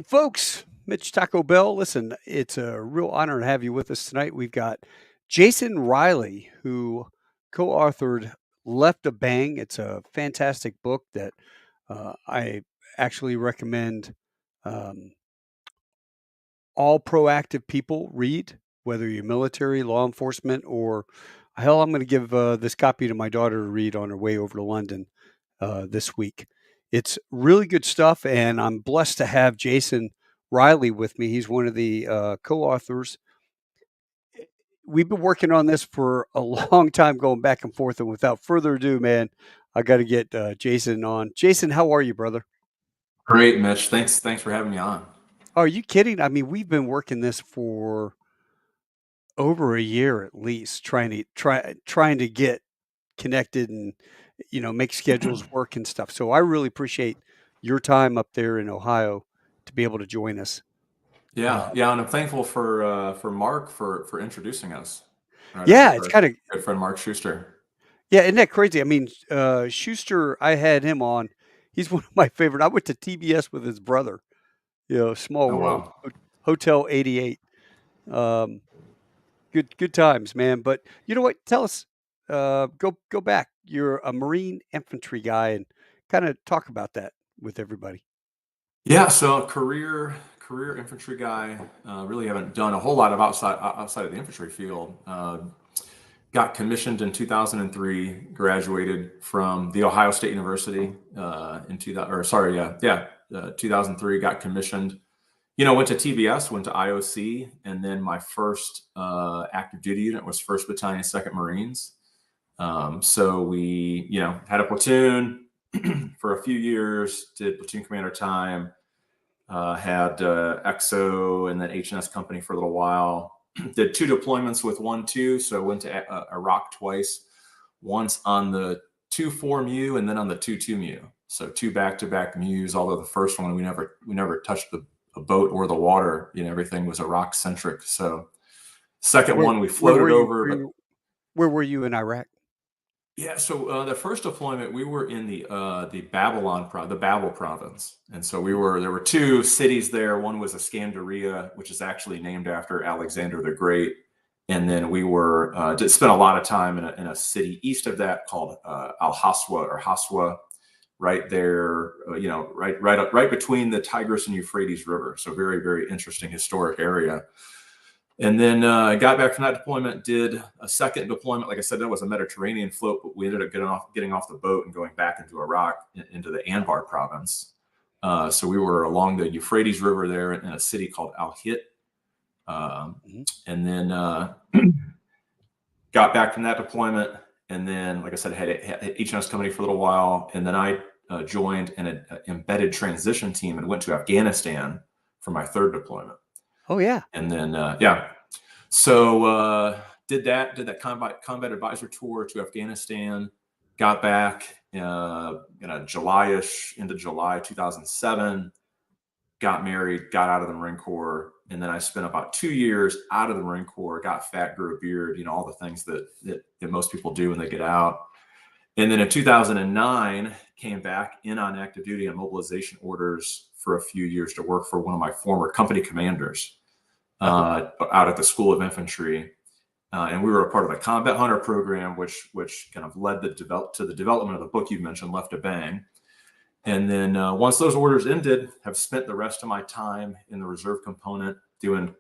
Folks, Mitch Taco Bell. Listen, it's a real honor to have you with us tonight. We've got Jason Riley, who co authored Left a Bang. It's a fantastic book that I actually recommend um, all proactive people read, whether you're military, law enforcement, or hell, I'm going to give this copy to my daughter to read on her way over to London this week. It's really good stuff, and I'm blessed to have Jason Riley with me. He's one of the co-authors. We've been working on this for a long time, going back and forth. And without further ado, man, I got to get Jason on. Jason, how are you, brother? Great, Mitch. Thanks for having me on. Are you kidding? I mean, we've been working this for over a year at least, trying to get connected and make schedules work and stuff. So I really appreciate your time up there in Ohio to be able to join us. Yeah, and I'm thankful for Mark for introducing us. Yeah, it's Our kind of good friend Mark Schuster. yeah, isn't that crazy? I mean, Schuster, I had him on. He's one of my favorite. I went to TBS with his brother. Small Oh world, wow. Hotel 88. Um, good times, man. But you know what? Tell us. Go back. You're a Marine infantry guy, and kind of talk about that with everybody. Yeah, so career infantry guy. Really haven't done a whole lot of outside of the infantry field. Got commissioned in 2003. Graduated from the Ohio State University in 2000. Or sorry, 2003. Got commissioned. Went to TBS, went to IOC, and then my first active duty unit was 1st Battalion, 2nd Marines. So we, had a platoon for a few years, did platoon commander time, had XO and then HNS company for a little while. Did 2 deployments with 1-2, so went to Iraq twice, once on the 2-4 MEU and then on the 2-2 MEU. So 2 back-to-back MEUs, although the first one we never touched a boat or the water. Everything was Iraq centric. So second Where one we where floated were you? over, but Where were you in Iraq? yeah. So the first deployment we were in the the Babel province, and so there were 2 cities there. One was Iskandariyah, which is actually named after Alexander the Great, and then we were did spend a lot of time in a city east of that called Al Haswa or Haswa, right there, right between the Tigris and Euphrates River. So very, very interesting historic area. And then got back from that deployment, did a second deployment. Like I said, that was a Mediterranean float, but we ended up getting off the boat and going back into Iraq, into the Anbar province. So we were along the Euphrates River there in a city called Al-Hit. And then got back from that deployment. And then, like I said, had HNS company for a little while. And then I joined an embedded transition team and went to Afghanistan for my 3rd deployment. Oh yeah. And then so did that combat advisor tour to Afghanistan. Got back July-ish, into July 2007. Got married, got out of the Marine Corps, and then I spent about 2 years out of the Marine Corps. Got fat, grew a beard, all the things that most people do when they get out. And then in 2009, came back in on active duty on mobilization orders for a few years to work for one of my former company commanders out at the School of Infantry. And we were a part of the Combat Hunter program, which kind of led to the development of the book you mentioned, Left a Bang. And then once those orders ended, have spent the rest of my time in the reserve component doing,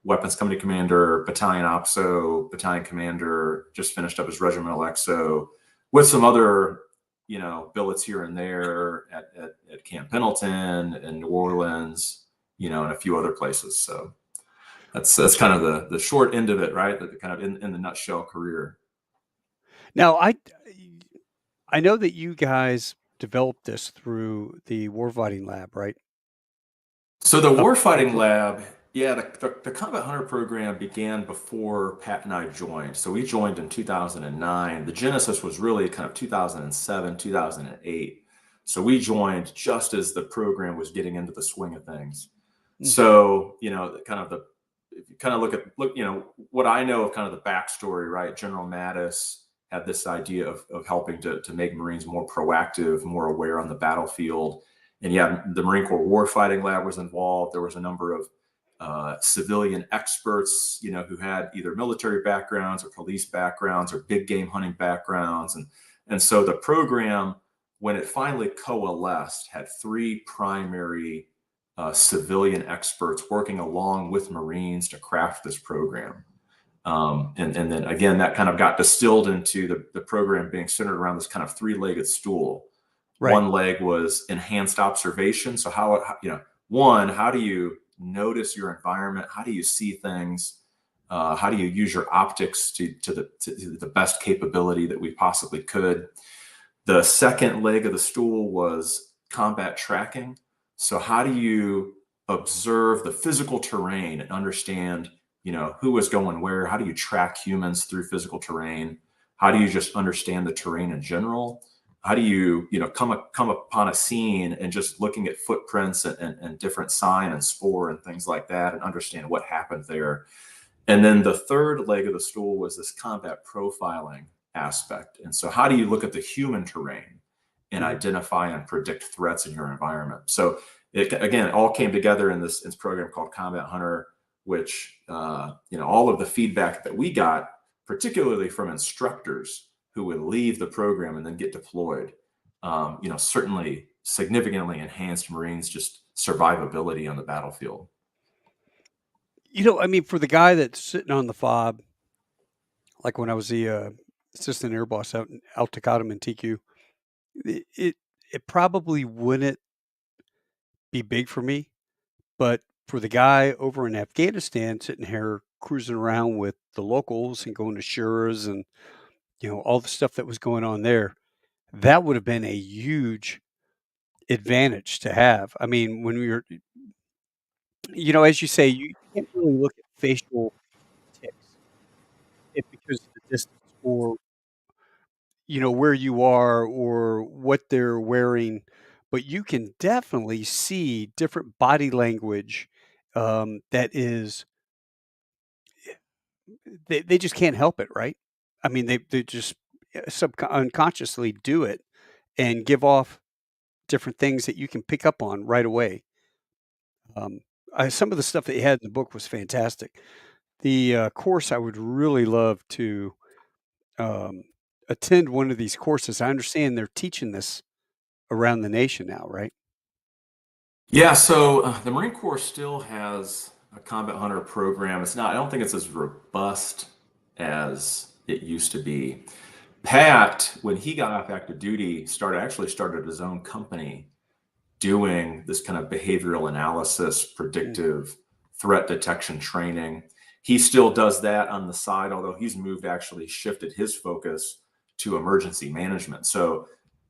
weapons company commander, battalion OPSO, battalion commander, just finished up as regimental XO, with some other, billets here and there at Camp Pendleton and New Orleans, and a few other places. So that's kind of the short end of it, right? The kind of in the nutshell career. Now I know that you guys developed this through the Warfighting Lab, right? So the Up in warfighting Kansas. lab, yeah, the Combat Hunter program began before Pat and I joined. So we joined in 2009. The genesis was really kind of 2007, 2008. So we joined just as the program was getting into the swing of things. Mm-hmm. So, if you kind of look, what I know of kind of the backstory, right? General Mattis had this idea of helping to make Marines more proactive, more aware on the battlefield. And yeah, the Marine Corps Warfighting Lab was involved. There was a number of civilian experts, who had either military backgrounds or police backgrounds or big game hunting backgrounds. And so the program, when it finally coalesced, had three primary civilian experts working along with Marines to craft this program. And then again, that kind of got distilled into the program being centered around this kind of three-legged stool. Right. One leg was enhanced observation. So how do you notice your environment? How do you see things? How do you use your optics to the best capability that we possibly could? The second leg of the stool was combat tracking. So how do you observe the physical terrain and understand, who is going where? How do you track humans through physical terrain? How do you just understand the terrain in general? How do you, come upon a scene and just looking at footprints and different sign and spore and things like that and understand what happened there? And then the third leg of the stool was this combat profiling aspect. And so how do you look at the human terrain and identify and predict threats in your environment? So it, again, all came together in this program called Combat Hunter, which, all of the feedback that we got, particularly from instructors who would leave the program and then get deployed, certainly significantly enhanced Marines' just survivability on the battlefield. I mean, for the guy that's sitting on the fob, like when I was the assistant air boss out in Al Taqadum and TQ, it probably wouldn't be big for me, but for the guy over in Afghanistan sitting here cruising around with the locals and going to Shures and all the stuff that was going on there, that would have been a huge advantage to have. I mean, when we were, as you say, you can't really look at facial tics because of the distance or where you are or what they're wearing, but you can definitely see different body language that is they just can't help it, right? I mean, they just unconsciously do it and give off different things that you can pick up on right away. Some of the stuff that you had in the book was fantastic. The course, I would really love to um, attend one of these courses. I understand they're teaching this around the nation now, right? Yeah, so the Marine Corps still has a combat hunter program. I don't think it's as robust as it used to be. Pat, when he got off active duty, started his own company doing this kind of behavioral analysis, predictive threat detection training. He still does that on the side, although he's shifted his focus to emergency management. So,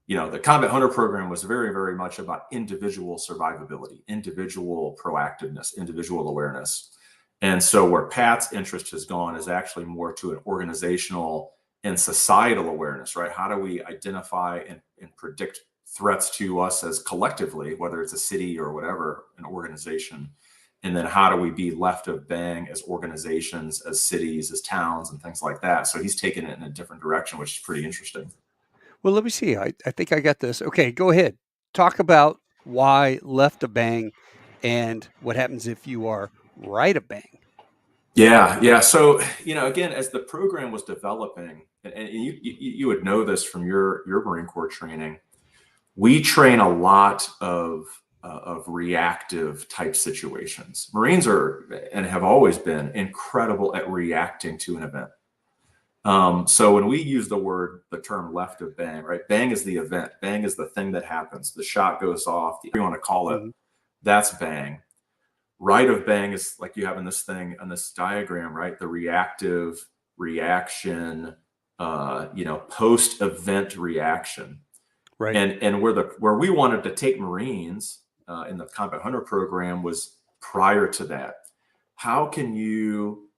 the Combat Hunter program was very, very much about individual survivability, individual proactiveness, individual awareness. And so where Pat's interest has gone is actually more to an organizational and societal awareness, right? How do we identify and predict threats to us as collectively, whether it's a city or whatever, an organization? And then how do we be left of bang as organizations, as cities, as towns, and things like that? So he's taken it in a different direction, which is pretty interesting. Well, let me see. I think I got this. Okay, go ahead. Talk about why left a bang and what happens if you are right a bang. Yeah. So, again, as the program was developing, and you would know this from your Marine Corps training, we train a lot of reactive type situations. Marines are and have always been incredible at reacting to an event. So when we use the term left of bang, right? Bang is the event. Bang is the thing that happens. The shot goes off. You want to call it. That's bang. Right of bang is like you have in this thing on this diagram, right? The reactive reaction, post-event reaction. Right. And where we wanted to take Marines in the Combat Hunter program was prior to that. How can you,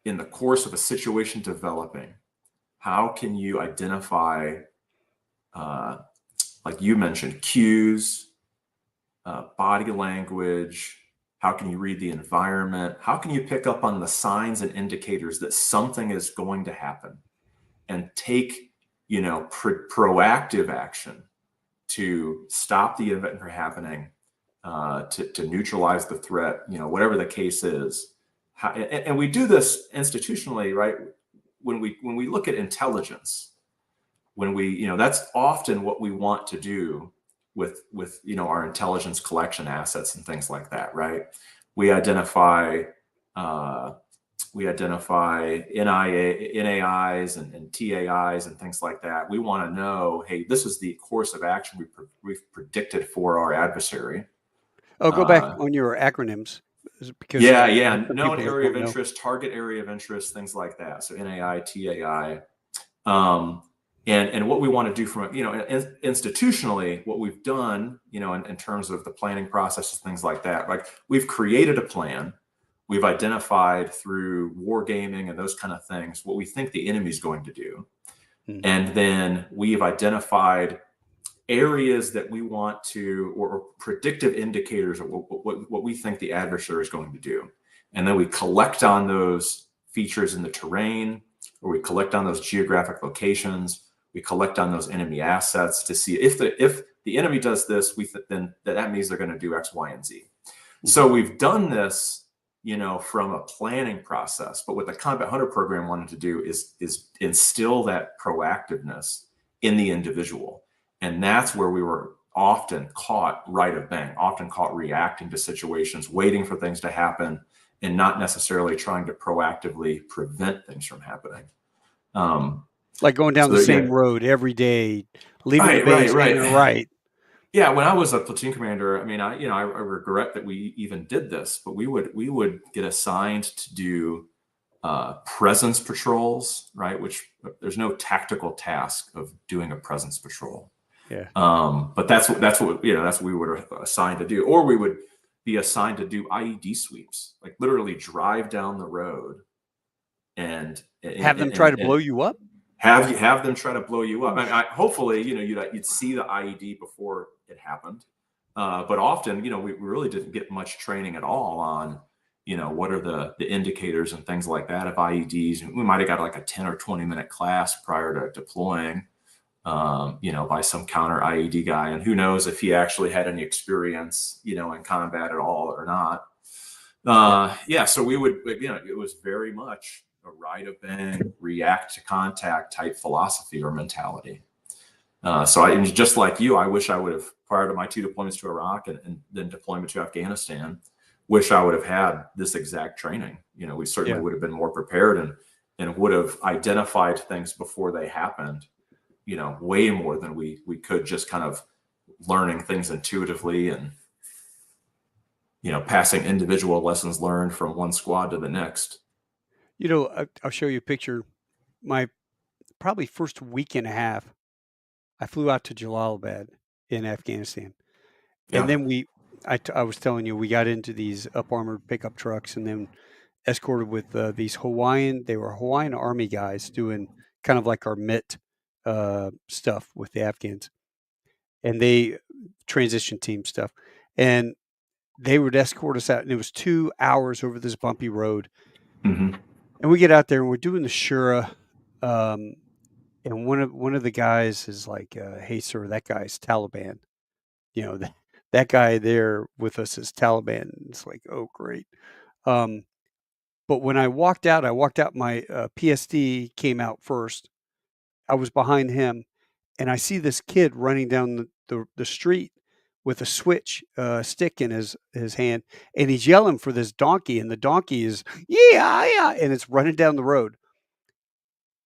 in the course of a situation developing, how can you identify, like you mentioned, cues, body language? How can you read the environment? How can you pick up on the signs and indicators that something is going to happen and take, proactive action to stop the event from happening, to neutralize the threat, whatever the case is. And we do this institutionally, right? When we look at intelligence, that's often what we want to do with our intelligence collection assets and things like that, right? We identify NAIs and TAIs and things like that. We want to know, hey, this is the course of action we've predicted for our adversary. Oh, go back on your acronyms. Because known area of interest, target area of interest, things like that. So NAI, TAI. And what we want to do from, institutionally, what we've done, in terms of the planning processes, things like that, like we've created a plan. We've identified through wargaming and those kind of things what we think the enemy is going to do. Mm-hmm. And then we've identified areas that we want to, or predictive indicators of what we think the adversary is going to do. And then we collect on those features in the terrain, or we collect on those geographic locations. We collect on those enemy assets to see if the enemy does this, then that means they're going to do X, Y, and Z. Mm-hmm. So we've done this, from a planning process. But what the Combat Hunter program wanted to do is instill that proactiveness in the individual. And that's where we were often caught right of bang, often caught reacting to situations, waiting for things to happen, and not necessarily trying to proactively prevent things from happening. Like going down the same road every day, leaving the base right. Yeah, when I was a platoon commander, I mean, I regret that we even did this, but we would get assigned to do presence patrols, right? Which there's no tactical task of doing a presence patrol. Yeah. But that's what we were assigned to do, or we would be assigned to do IED sweeps, like literally drive down the road and have them try to blow you up. Have them try to blow you up. I mean, hopefully, you'd see the IED before it happened. But often, we really didn't get much training at all on, what are the indicators and things like that of IEDs. We might have got like a 10 or 20 minute class prior to deploying, by some counter IED guy. And who knows if he actually had any experience, in combat at all or not. So we would, it was very much a ride of bang, react to contact type philosophy or mentality. So I, just like you, I wish I would have, prior to my 2 deployments to Iraq and then deployment to Afghanistan, wish I would have had this exact training. We certainly would have been more prepared and would have identified things before they happened, way more than we could just kind of learning things intuitively and, passing individual lessons learned from one squad to the next. I'll show you a picture. My probably first week and a half, I flew out to Jalalabad in Afghanistan. And then I was telling you, we got into these up-armored pickup trucks and then escorted with these they were Hawaiian Army guys doing kind of like our MIT stuff with the Afghans. And they transition team stuff. And they would escort us out. And it was 2 hours over this bumpy road. Mm-hmm. And we get out there and we're doing the Shura. And one of the guys is like, hey, sir, that guy's Taliban. That guy there with us is Taliban. And it's like, oh, great. But when I walked out, my PSD came out first. I was behind him. And I see this kid running down the street with a switch stick in his hand, and he's yelling for this donkey, and the donkey is and it's running down the road.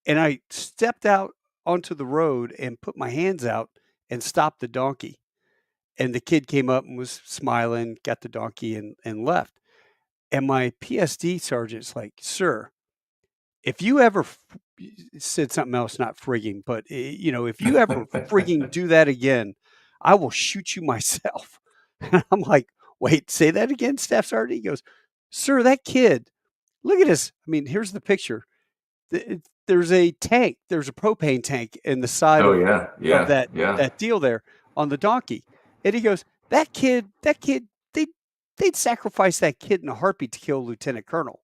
And I stepped out onto the road and put my hands out and stopped the donkey. And the kid came up and was smiling, got the donkey and left. And my PSD sergeant's like, sir, if you ever said something else, not frigging, but if you ever frigging do that again, I will shoot you myself. And I'm like, wait, say that again, Staff Sergeant? He goes, sir, that kid, look at this. I mean, here's the picture. There's a tank. There's a propane tank in the side of that deal there on the donkey. And he goes, that kid, they'd sacrifice that kid in a heartbeat to kill a lieutenant colonel.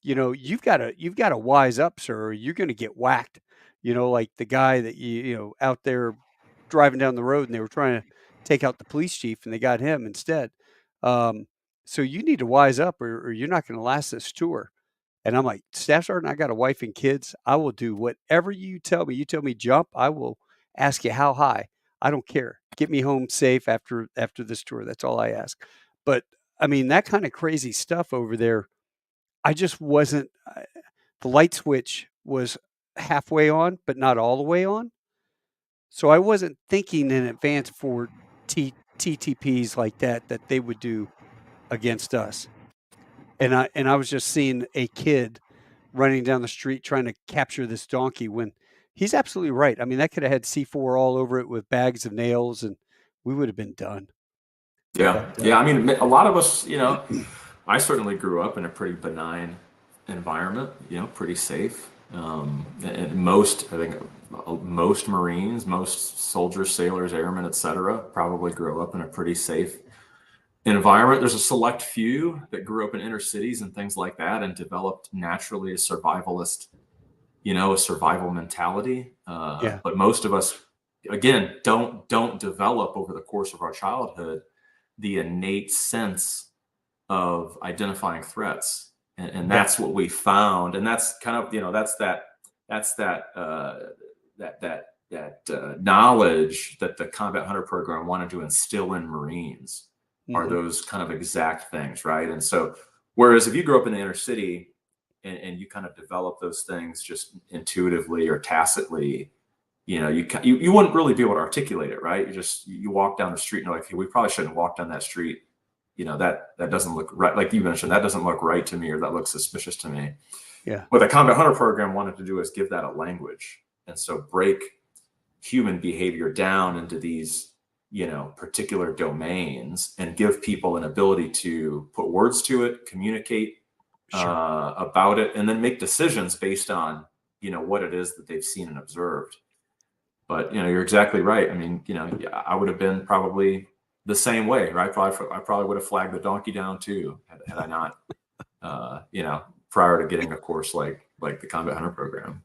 You've got to wise up, sir, or you're going to get whacked. Like the guy that out there driving down the road and they were trying to take out the police chief and they got him instead. Um, so you need to wise up or you're not going to last this tour. And I'm like, Staff Sergeant, I got a wife and kids. I will do whatever you tell me. You tell me jump, I will ask you how high. I don't care. Get me home safe after this tour. That's all I ask. But I mean, that kind of crazy stuff over there, I just wasn't. The light switch was halfway on, but not all the way on. So I wasn't thinking in advance for TTPs like that they would do against us. And I was just seeing a kid running down the street trying to capture this donkey when he's absolutely right. I mean, that could have had C4 all over it with bags of nails, and we would have been done. Yeah, But yeah. I mean, a lot of us, I certainly grew up in a pretty benign environment, pretty safe. And most, I think, most Marines, most soldiers, sailors, airmen, etc., probably grew up in a pretty safe environment. There's a select few that grew up in inner cities and things like that and developed naturally a survivalist, a survival mentality. yeah, But most of us, again, don't develop over the course of our childhood the innate sense of identifying threats. And yeah, that's what we found. And that's kind of, that knowledge that the Combat Hunter program wanted to instill in Marines are hmm those kind of exact things, right? And so, whereas if you grew up in the inner city and you kind of develop those things just intuitively or tacitly, you wouldn't really be able to articulate it, right? You walk down the street and you're like, hey, we probably shouldn't walk down that street. That doesn't look right. Like you mentioned, that doesn't look right to me, or that looks suspicious to me. yeah, What the Combat Hunter program wanted to do is give that a language, and so break human behavior down into these, particular domains, and give people an ability to put words to it, communicate sure. about it, and then make decisions based on, what it is that they've seen and observed. But you're exactly right. I mean, I would have been probably the same way, right? I probably would have flagged the donkey down too, had I not, prior to getting a course like the Combat Hunter program.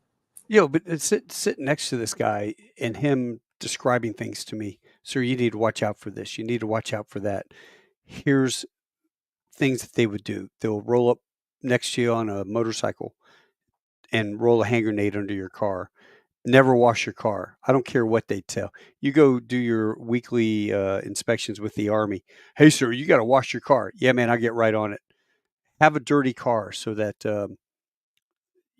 But sitting next to this guy and him describing things to me. Sir, you need to watch out for this. You need to watch out for that. Here's things that they would do. They'll roll up next to you on a motorcycle and roll a hand grenade under your car. Never wash your car. I don't care what they tell. You go do your weekly inspections with the Army. Hey, sir, you got to wash your car. Yeah, man, I get right on it. Have a dirty car so that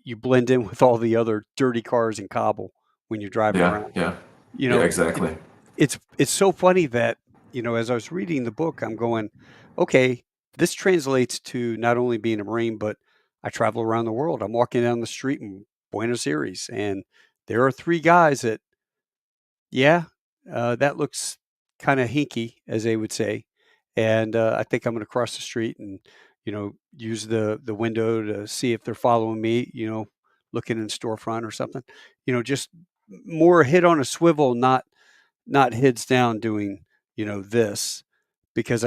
you blend in with all the other dirty cars in Kabul when you're driving Yeah, around. yeah, You yeah, know, exactly. it's so funny that as I was reading the book, I'm going, okay, this translates to not only being a Marine, but I travel around the world. I'm walking down the street in Buenos Aires, and there are three guys that, yeah, that looks kind of hinky, as they would say, and I think I'm going to cross the street and use the window to see if they're following me. Looking in storefront or something. Just more head on a swivel, not heads down doing this, because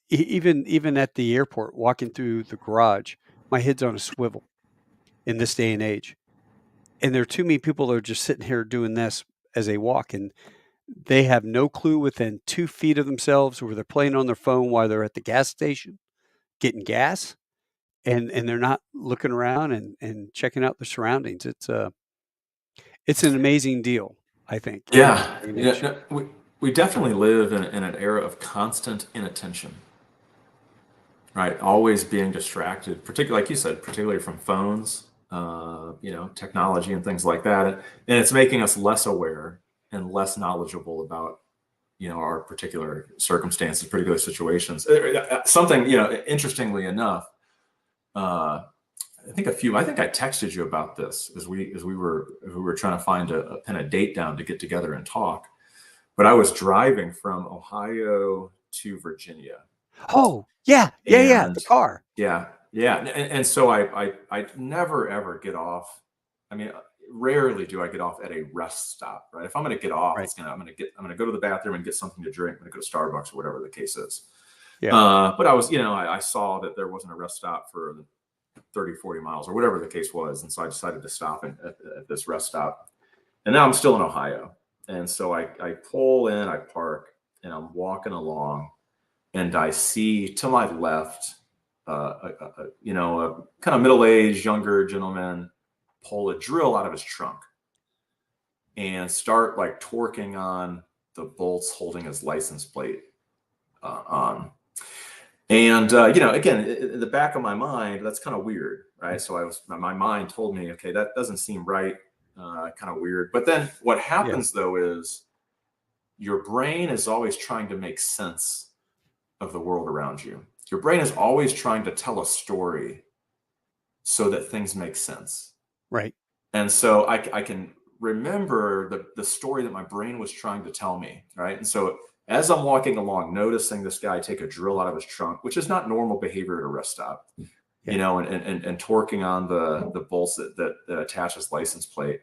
even at the airport walking through the garage, my head's on a swivel in this day and age, and there are too many people that are just sitting here doing this as they walk, and they have no clue within 2 feet of themselves, where they're playing on their phone while they're at the gas station getting gas, and they're not looking around and checking out the surroundings. It's an amazing deal, I think, in this Yeah, day and yeah. age. No, we definitely live in an era of constant inattention, right? Always being distracted, particularly like you said, particularly from phones, technology and things like that, and it's making us less aware and less knowledgeable about our particular circumstances, particular situations. Something interestingly enough, uh, I think I texted you about this as we were trying to find a pin a date down to get together and talk. But I was driving from Ohio to Virginia, Oh, yeah, yeah, yeah, and the car. yeah, and so I never ever get off. I mean, rarely do I get off at a rest stop, right? If I'm going to get off, Right. I'm going to go to the bathroom and get something to drink. I'm going to go to Starbucks or whatever the case is. Yeah. But I was, I saw that there wasn't a rest stop for 30, 40 miles or whatever the case was. And so I decided to stop at this rest stop. And now I'm still in Ohio. And so I pull in, I park, and I'm walking along, and I see to my left, a kind of middle-aged, younger gentleman pull a drill out of his trunk and start like torquing on the bolts holding his license plate on. And again, in the back of my mind, that's kind of weird, right? So my mind told me, okay, that doesn't seem right, kind of weird. But then what Yeah. happens though is your brain is always trying to make sense of the world around you. Your brain is always trying to tell a story so that things make sense. Right. And so I can remember the story that my brain was trying to tell me, right? And so as I'm walking along, noticing this guy take a drill out of his trunk, which is not normal behavior at a rest stop, Yeah. and torquing on the bolts that attach his license plate.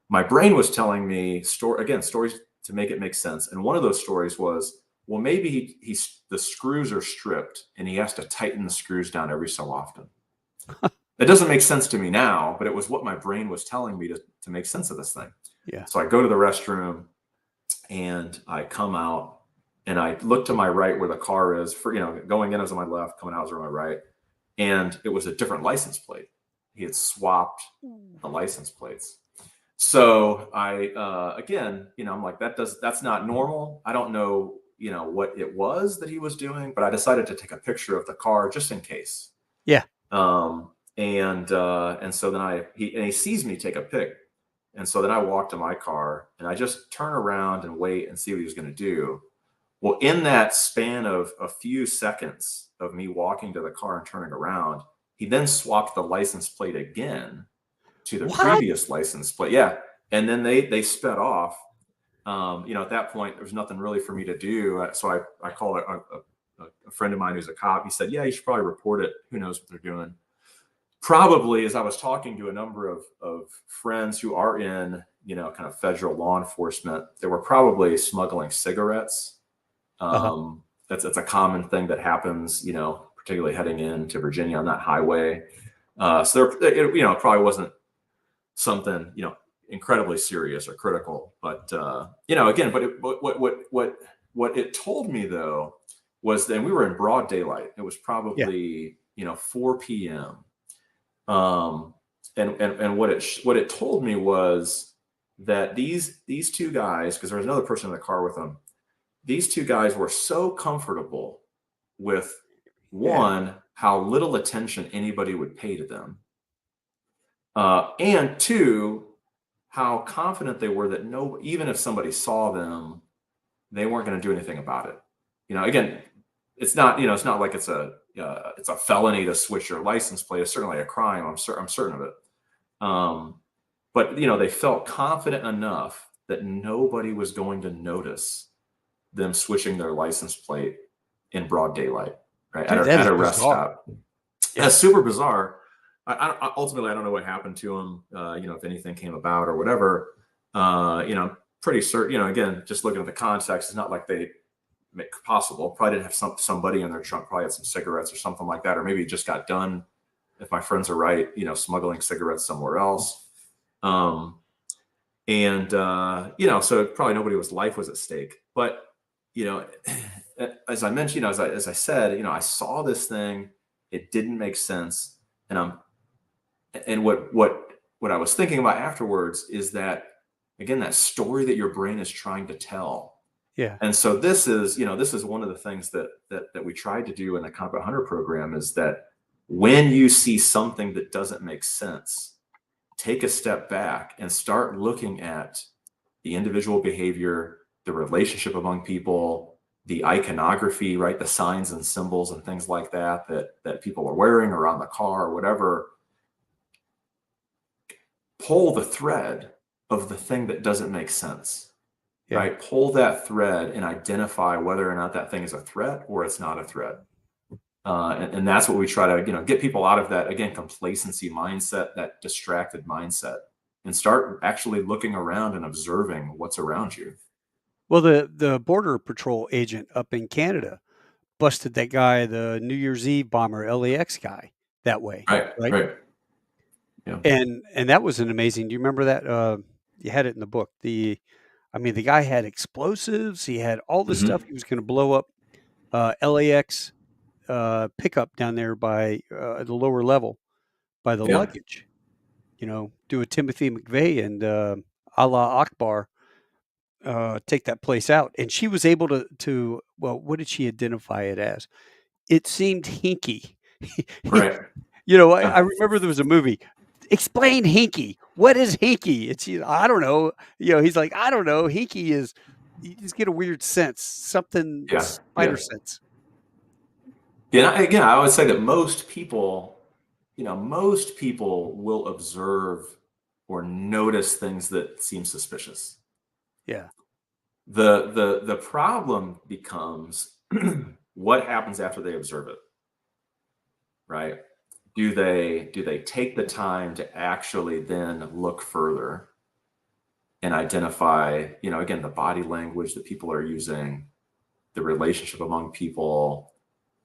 My brain was telling me stories to make it make sense. And one of those stories was, well, maybe the screws are stripped and he has to tighten the screws down every so often. It doesn't make sense to me now, but it was what my brain was telling me to make sense of this thing. Yeah. So I go to the restroom and I come out and I look to my right where the car is. Going in is on my left, coming out is on my right. And it was a different license plate. He had swapped the license plates. So again, I'm like, that's not normal. I don't know, what it was that he was doing, but I decided to take a picture of the car just in case. Yeah. And so then he sees me take a pic. And so then I walk to my car and I just turn around and wait and see what he was going to do. Well, in that span of a few seconds of me walking to the car and turning around, he then swapped the license plate again to the What? previous license plate. Yeah. And then they sped off. At that point, there was nothing really for me to do. So I called a friend of mine who's a cop. He said, yeah, you should probably report it. Who knows what they're doing? Probably, as I was talking to a number of friends who are in, kind of federal law enforcement, they were probably smuggling cigarettes. That's a common thing that happens, particularly heading into Virginia on that highway. So it probably wasn't something, incredibly serious or critical, but again, what it told me though was then we were in broad daylight. It was probably 4 p.m. And what it told me was that these two guys, because there was another person in the car with them, these two guys were so comfortable with how little attention anybody would pay to them, and two, how confident they were that even if somebody saw them, they weren't going to do anything about it. Again, it's not like it's a felony to switch your license plate. It's certainly a crime. I'm certain of it. But they felt confident enough that nobody was going to notice them switching their license plate in broad daylight, right? Dude, At a rest stop. Yeah. That's super bizarre. Ultimately, I don't know what happened to him. If anything came about or whatever. Pretty certain. Again, just looking at the context, it's not like they make possible. Probably didn't have somebody in their trunk. Probably had some cigarettes or something like that, or maybe just got done. If my friends are right, smuggling cigarettes somewhere else. So probably nobody's life was at stake. But as I mentioned, as I said, I saw this thing. It didn't make sense, and what I was thinking about afterwards is that, again, that story that your brain is trying to tell. Yeah. And so this is one of the things that we tried to do in the Combat Hunter program, is that when you see something that doesn't make sense, take a step back and start looking at the individual behavior, the relationship among people, the iconography, right? The signs and symbols and things like that people are wearing around the car or whatever. Pull the thread of the thing that doesn't make sense, right? Pull that thread and identify whether or not that thing is a threat or it's not a threat. And that's what we try to, get people out of that, again, complacency mindset, that distracted mindset, and start actually looking around and observing what's around you. Well, the Border Patrol agent up in Canada busted that guy, the New Year's Eve bomber, LAX guy, that way. Right. Yeah. And that was an amazing. Do you remember that? You had it in the book. I mean, the guy had explosives. He had all the stuff. Hmm. He was going to blow up LAX pickup down there by the lower level by the Yeah. luggage. Do a Timothy McVeigh and Allah Akbar, take that place out. And she was able to well, what did she identify it as? It seemed hinky. Right. I remember there was a movie. Explain hinky. What is hinky? I don't know. He's like, I don't know. Hinky is you just get a weird sense, something Yeah. spider Yeah. sense. Yeah. Again, I would say that most people will observe or notice things that seem suspicious. Yeah. The problem becomes what happens after they observe it, right? Do they take the time to actually then look further and identify, again, the body language that people are using, the relationship among people,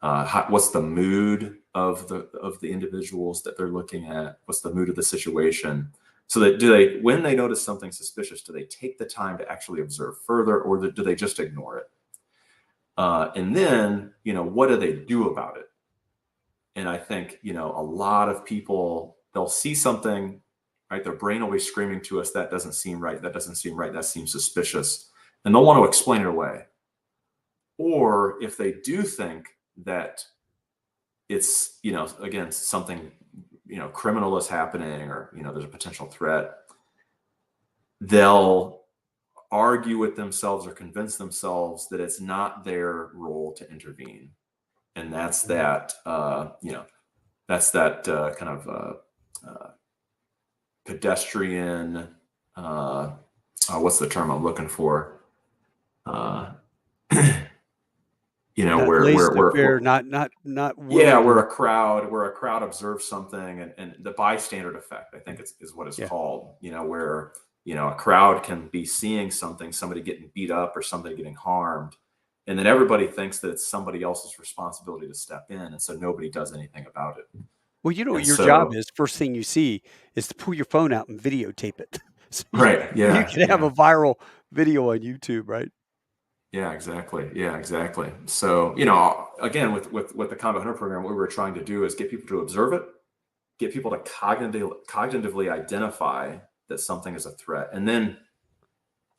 what's the mood of the individuals that they're looking at, what's the mood of the situation, so that when they notice something suspicious, do they take the time to actually observe further, or do they just ignore it? And then, what do they do about it? And I think, a lot of people, they'll see something, right? Their brain will be screaming to us, that doesn't seem right, that doesn't seem right, that seems suspicious. And they'll want to explain it away. Or if they do think that it's, again, something, criminal is happening, or, there's a potential threat, they'll argue with themselves or convince themselves that it's not their role to intervene. And that's Mhm. that kind of pedestrian, what's the term I'm looking for? Uh, Not where laissez-faire, not yeah, willing where to. a crowd observes something, and the bystander effect, I think is what it's Yeah. called, where, a crowd can be seeing somebody getting beat up or somebody getting harmed. And then everybody thinks that it's somebody else's responsibility to step in. And so nobody does anything about it. Well, what And your job so, is, first thing you see is to pull your phone out and videotape it. So right. you Yeah. can have Yeah. a viral video on YouTube, right? Yeah, exactly. Yeah, exactly. So, again, with the Combat Hunter program, what we were trying to do is get people to observe it, get people to cognitively identify that something is a threat, and then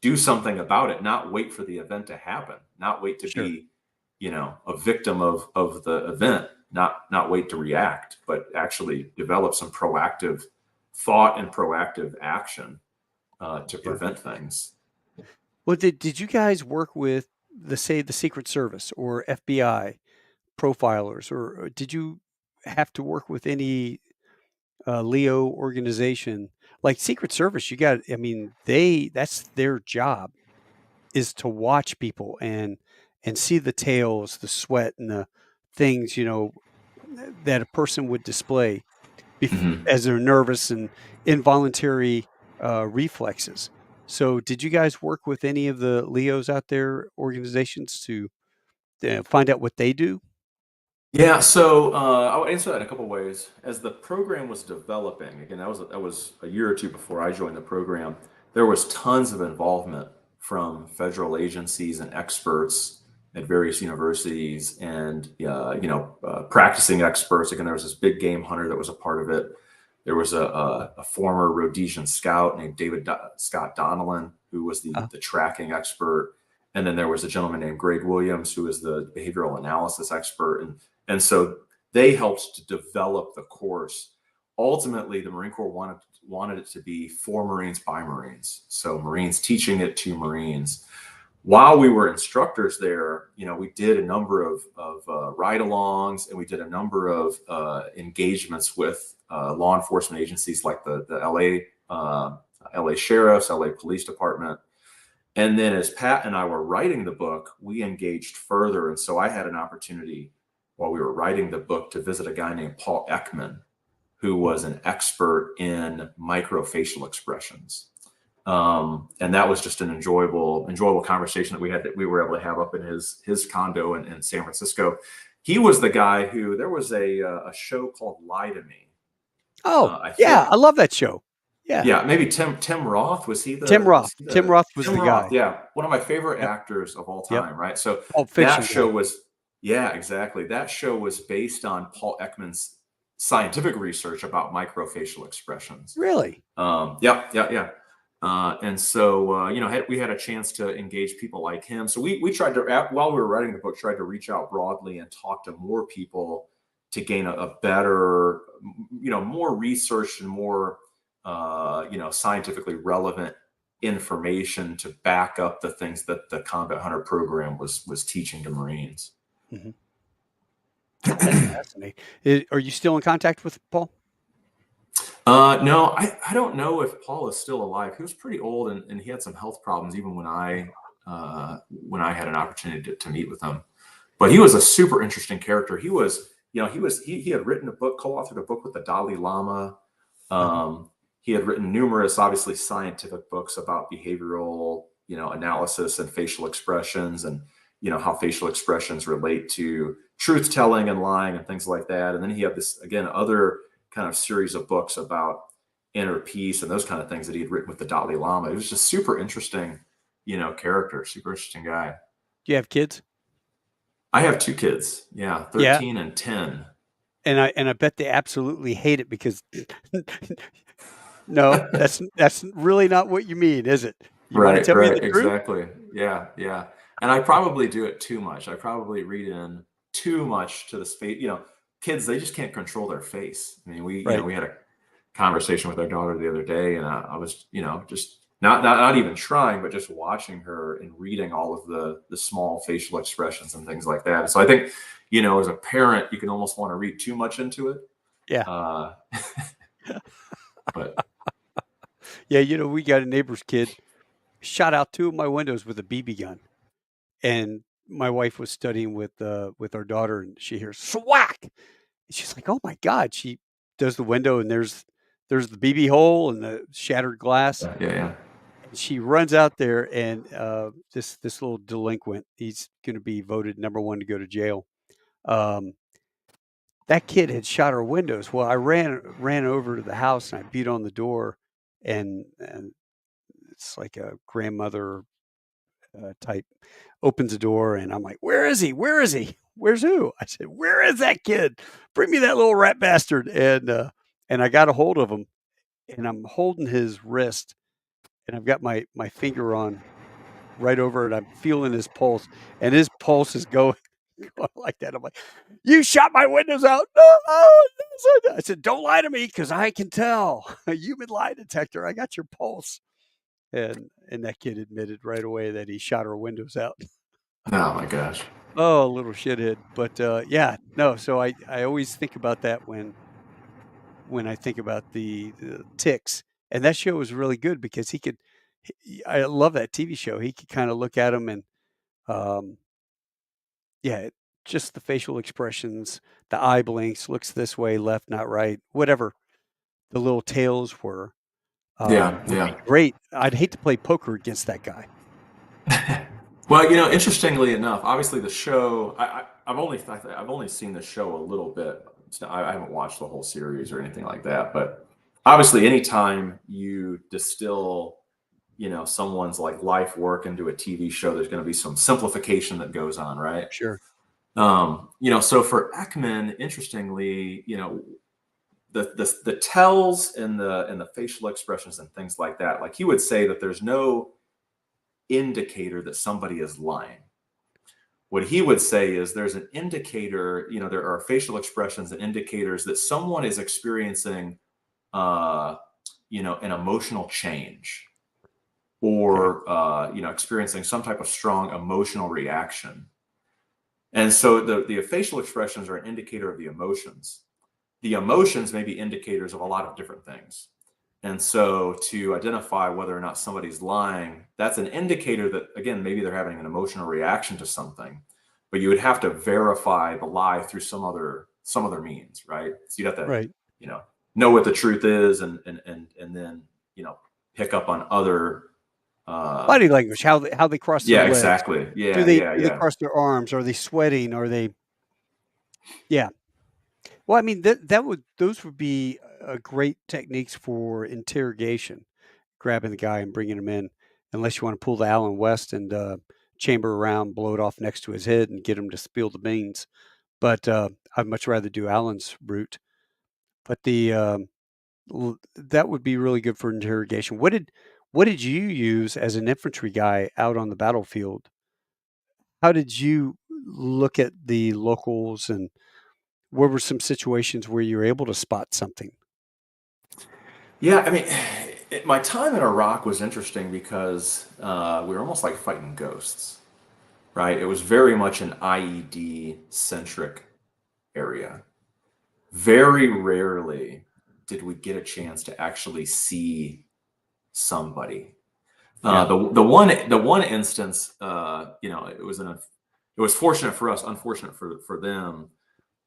do something about it, not wait for the event to happen, not wait to Sure. be, a victim of the event, not wait to react, but actually develop some proactive thought and proactive action to Yeah. prevent things. Well, did you guys work with the Secret Service or FBI profilers, or did you have to work with any Leo organization like Secret Service? I mean, that's their job is to watch people and see the tails, the sweat, and the things that a person would display Mhm. as they're nervous and involuntary reflexes. So, did you guys work with any of the Leos out there organizations to find out what they do? Yeah, so I'll answer that in a couple ways. As the program was developing, again, that was a year or two before I joined the program. There was tons of involvement from federal agencies and experts at various universities, and practicing experts. Again, there was this big game hunter that was a part of it. There was a former Rhodesian scout named Scott Donnellan, who was Uh, the tracking expert. And then there was a gentleman named Greg Williams, who is the behavioral analysis expert. And so they helped to develop the course. Ultimately, the Marine Corps wanted it to be for Marines by Marines. So Marines teaching it to Marines. While we were instructors there, we did a number of ride-alongs, and we did a number of engagements with law enforcement agencies like the LA Sheriff's, LA Police Department. And then as Pat and I were writing the book, we engaged further. And so I had an opportunity while we were writing the book to visit a guy named Paul Ekman, who was an expert in microfacial expressions. And that was just an enjoyable conversation that we were able to have up in his condo in San Francisco. He was the guy there was a show called Lie to Me. oh, I yeah, think I love that show. Yeah. Yeah, maybe Tim Roth, was he Tim the Roth. Tim Roth was Tim the Roth, guy. yeah, one of my favorite Yep. actors of all Yep. time, right? So Pulp that Fiction show guy. was yeah, exactly. That show was based on Paul Ekman's scientific research about microfacial expressions. Really? Yeah, yeah, yeah. And so, we had a chance to engage people like him. So we tried to, while we were writing the book, tried to reach out broadly and talk to more people to gain a better, more research and more, scientifically relevant information to back up the things that the Combat Hunter program was teaching to Marines. Mhm. That's fascinating. Are you still in contact with Paul? No, I don't know if Paul is still alive. He was pretty old and he had some health problems even when I had an opportunity to meet with him. But he was a super interesting character. He was, he had written a book, co-authored a book with the Dalai Lama. Uh-huh. He had written numerous, obviously, scientific books about behavioral, analysis and facial expressions, and how facial expressions relate to truth telling and lying and things like that. And then he had this again other kind of series of books about inner peace and those kind of things that he had written with the Dalai Lama. It was just super interesting, character, super interesting guy. Do you have kids? I have two kids, yeah, Yeah. 13 and 10. And I bet they absolutely hate it because no, that's really not what you mean, is it? You wanna Right, tell me right, the truth? exactly. Yeah, yeah. And I probably do it too much. I probably read in too much to the space. Kids, they just can't control their face. I mean, Right. we had a conversation with our daughter the other day, and I was, just not even trying, but just watching her and reading all of the small facial expressions and things like that. So I think, as a parent, you can almost want to read too much into it. Yeah. Uh, but Yeah, we got a neighbor's kid, shot out 2 of my windows with a BB gun, and my wife was studying with our daughter, and she hears "swack," and she's like, "Oh my god." She does the window, and there's the BB hole and the shattered glass, yeah, yeah, and she runs out there, and, this little delinquent, he's gonna be voted number 1 to go to jail. Um, that kid had shot our windows. Well, I ran over to the house, and I beat on the door, and it's like a grandmother, type opens the door, and I'm like, "Where is he? Where is he? Where's who?" I said, "Where is that kid? Bring me that little rat bastard." And I got a hold of him, and I'm holding his wrist, and I've got my finger on right over it. I'm feeling his pulse, and his pulse is going going like that. I'm like, "You shot my windows out." "No, no." I said, "Don't lie to me, because I can tell. A human lie detector. I got your pulse." And that kid admitted right away that he shot our windows out. oh my gosh. Oh, little shithead. But, yeah, no, so I always think about that when I think about the ticks, and that show was really good because I love that TV show. He could kinda look at them and, um, yeah, just the facial expressions, the eye blinks, looks this way, left, not right, whatever the little tales were, Yeah, would be yeah. great. I'd hate to play poker against that guy. Well, interestingly enough, obviously the show I've only seen the show a little bit. I haven't watched the whole series or anything like that. But obviously, anytime you distill, someone's like life work into a TV show, there's going to be some simplification that goes on, right? Sure. So for Ekman, interestingly, the tells and the facial expressions and things like that, like he would say that there's no indicator that somebody is lying. What he would say is there's an indicator, there are facial expressions and indicators that someone is experiencing, uh, an emotional change Okay. or, experiencing some type of strong emotional reaction. And so the facial expressions are an indicator of the emotions. The emotions may be indicators of a lot of different things. And so to identify whether or not somebody's lying, that's an indicator that, again, maybe they're having an emotional reaction to something, but you would have to verify the lie through some other means, right? So you'd have to, Right. you know, know what the truth is and then, pick up on other, Body language, how they cross their yeah, legs. exactly. Do Yeah, they yeah, do they yeah. cross their arms? Are they sweating? Are they Yeah. Well, I mean, that would those would be, great techniques for interrogation, grabbing the guy and bringing him in, unless you want to pull the Allen West and chamber around, blow it off next to his head, and get him to spill the beans. But I'd much rather do Allen's route. But that would be really good for interrogation. What did you use as an infantry guy out on the battlefield? How did you look at the locals, and what were some situations where you were able to spot something? Yeah, I mean, my time in Iraq was interesting because we were almost like fighting ghosts, right? It was very much an IED centric area. Very rarely did we get a chance to actually see somebody. Yeah. The one instance, it was fortunate for us, unfortunate for them.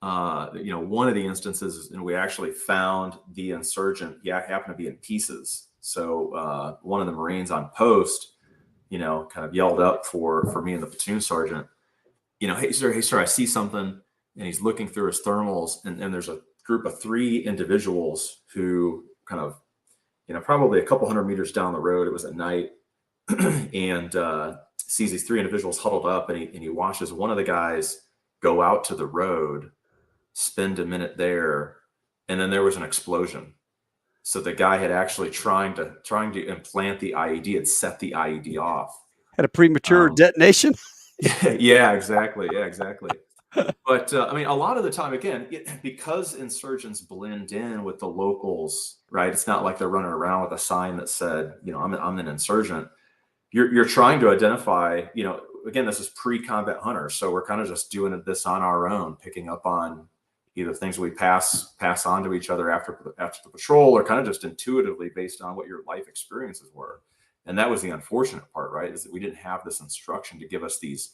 One of the instances, and we actually found the insurgent. He happened to be in pieces. So one of the Marines on post, kind of yelled up for me and the platoon sergeant. Hey sir, I see something. And he's looking through his thermals, and there's a group of 3 individuals who kind of, probably a couple hundred meters down the road. It was at night, and sees these 3 individuals huddled up, and he watches one of the guys go out to the road, spend a minute there, and then there was an explosion. So the guy had actually trying to implant the IED, had set the IED off. Had a premature detonation? Yeah, exactly. Yeah, exactly. But I mean, a lot of the time, again, because insurgents blend in with the locals, right? It's not like they're running around with a sign that said, I'm an insurgent. You're trying to identify, again, this is pre-combat hunters, so we're kind of just doing this on our own, picking up on either things we pass on to each other after the patrol, or kind of just intuitively based on what your life experiences were. And that was the unfortunate part, right? Is that we didn't have this instruction to give us these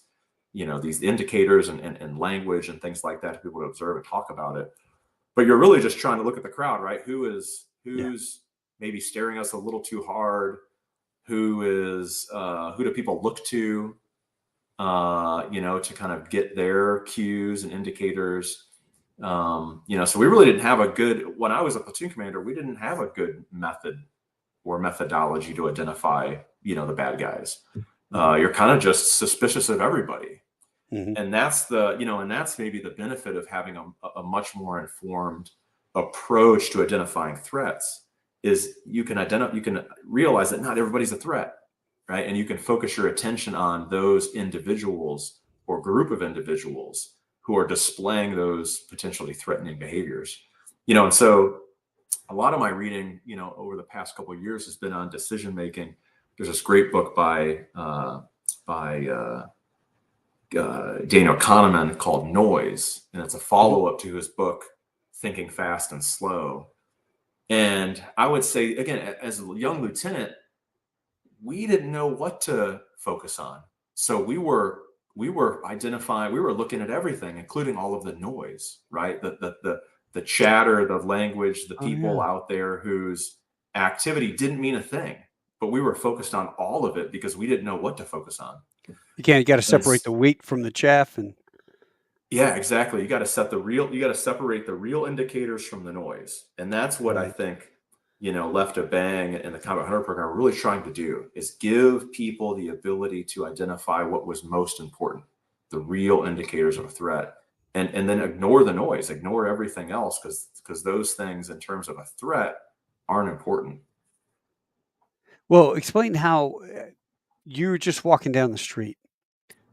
indicators and language and things like that to be able to observe and talk about it. But you're really just trying to look at the crowd, right? Who's maybe staring us a little too hard? Who do people look to, to kind of get their cues and indicators? So we really didn't have when I was a platoon commander, we didn't have a good method or methodology to identify, the bad guys. You're kind of just suspicious of everybody. Mm-hmm. And that's that's maybe the benefit of having a much more informed approach to identifying threats, is you can realize that not everybody's a threat, right? And you can focus your attention on those individuals or group of individuals who are displaying those potentially threatening behaviors. And so a lot of my reading, over the past couple of years has been on decision making. There's this great book by Daniel Kahneman called Noise, and it's a follow-up to his book Thinking Fast and Slow. And I would say, again, as a young lieutenant, we didn't know what to focus on. So we were looking at everything, including all of the noise, right? The chatter, the language, the people out there whose activity didn't mean a thing, but we were focused on all of it because we didn't know what to focus on. You got to separate the wheat from the chaff. And yeah, exactly. You got to separate the real indicators from the noise. And that's what I think, Left of Bang and the Combat Hunter program are really trying to do, is give people the ability to identify what was most important, the real indicators of a threat, and then ignore the noise, ignore everything else, because those things in terms of a threat aren't important. Well, explain how you're just walking down the street.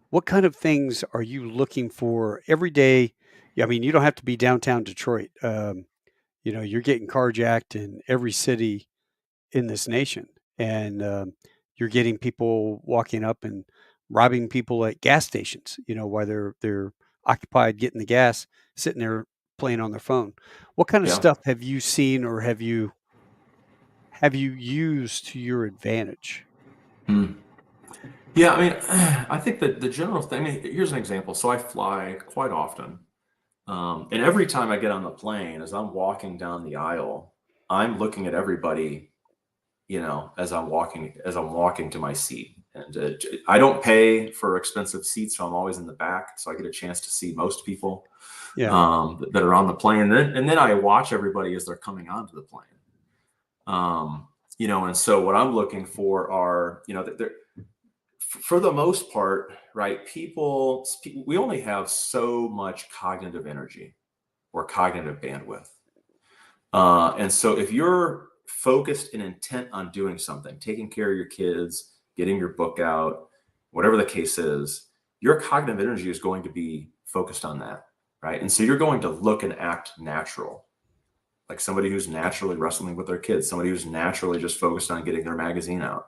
What kind of things are you looking for every day? I mean, you don't have to be downtown Detroit. You're getting carjacked in every city in this nation, and you're getting people walking up and robbing people at gas stations. While they're occupied getting the gas, sitting there playing on their phone. What kind of stuff have you seen, or have you used to your advantage? Yeah, I mean, I think that the general thing, I mean, here's an example. So I fly quite often. And every time I get on the plane, as I'm walking down the aisle, I'm looking at everybody, as I'm walking to my seat. And I don't pay for expensive seats, so I'm always in the back, so I get a chance to see most people Yeah. that are on the plane. And then I watch everybody as they're coming onto the plane. And so what I'm looking for are, for the most part, right? We only have so much cognitive energy or cognitive bandwidth. And so if you're focused and intent on doing something, taking care of your kids, getting your book out, whatever the case is, your cognitive energy is going to be focused on that, right? And so you're going to look and act natural, like somebody who's naturally wrestling with their kids, somebody who's naturally just focused on getting their magazine out.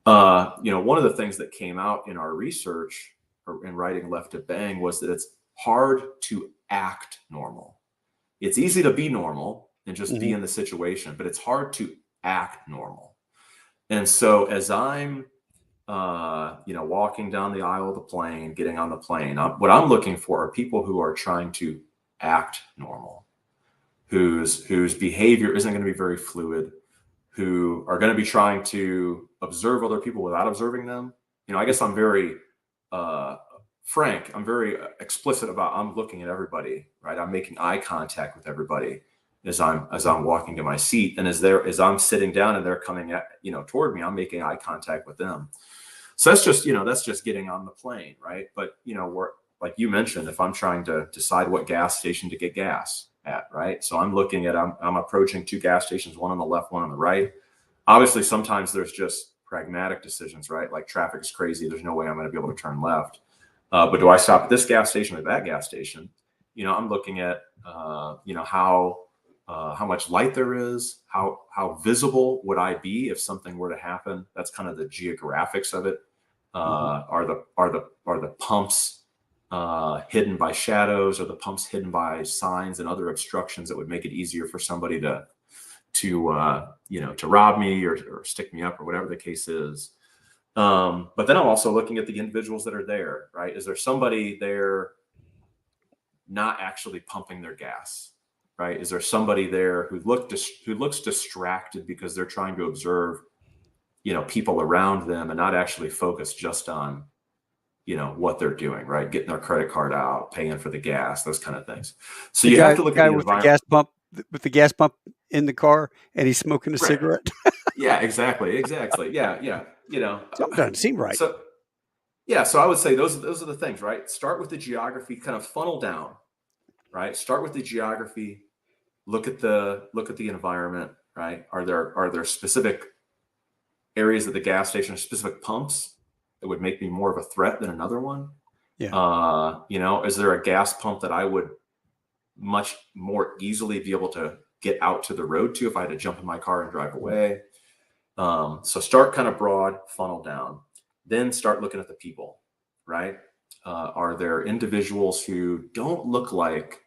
One of the things that came out in our research or in writing Left to Bang was that it's hard to act normal. It's easy to be normal and just be in the situation, but it's hard to act normal. And so as I'm, walking down the aisle of the plane, getting on the plane, what I'm looking for are people who are trying to act normal, whose behavior isn't going to be very fluid, who are going to be trying to observe other people without observing them. I guess I'm very frank. I'm very explicit about I'm looking at everybody, right? I'm making eye contact with everybody as I'm walking to my seat, and as I'm sitting down and they're coming toward me, I'm making eye contact with them. So that's just getting on the plane, right? But we're, like you mentioned, if I'm trying to decide what gas station to get gas at, right? So I'm approaching two gas stations, one on the left, one on the right. Obviously, sometimes there's just pragmatic decisions, right? Like traffic is crazy. There's no way I'm going to be able to turn left. But do I stop at this gas station or that gas station? I'm looking at, how much light there is, how visible would I be if something were to happen? That's kind of the geographics of it. Are the pumps hidden by shadows? Are the pumps hidden by signs and other obstructions that would make it easier for somebody to rob me or stick me up or whatever the case is? But then I'm also looking at the individuals that are there, right? Is there somebody there not actually pumping their gas, right? Is there somebody there who looks distracted because they're trying to observe, people around them and not actually focus just on, what they're doing, right? Getting their credit card out, paying for the gas, those kind of things. So you have to look at the with the environment. gas pump in the car, and he's smoking a Right. cigarette. Yeah, exactly. Yeah. Something doesn't seem right. So yeah, so I would say those are the things, right? Start with the geography, kind of funnel down, right? Start with the geography, look at the environment, right? Are there specific areas of the gas station, specific pumps that would make me more of a threat than another one? Yeah. Is there a gas pump that I would much more easily be able to get out to the road to if I had to jump in my car and drive away? So start kind of broad, funnel down, then start looking at the people, right? Are there individuals who don't look like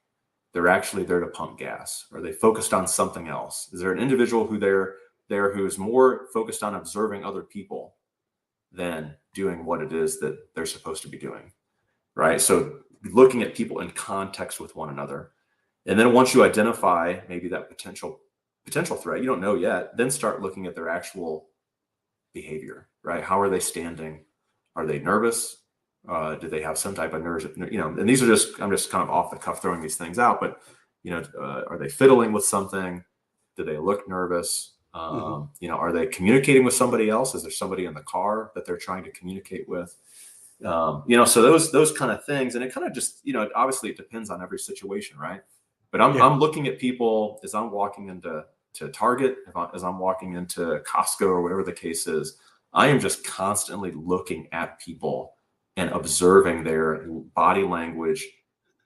they're actually there to pump gas? Are they focused on something else? Is there an individual who's more focused on observing other people than doing what it is that they're supposed to be doing, right? So looking at people in context with one another. And then once you identify maybe that potential threat, you don't know yet, then start looking at their actual behavior, right? How are they standing? Are they nervous? Do they have some type of nerves? And these are I'm just kind of off the cuff throwing these things out, but are they fiddling with something? Do they look nervous? Are they communicating with somebody else? Is there somebody in the car that they're trying to communicate with? So those kind of things, and it kind of just, obviously it depends on every situation, right? But I'm looking at people as I'm walking into Target, as I'm walking into Costco or whatever the case is. I am just constantly looking at people and observing their body language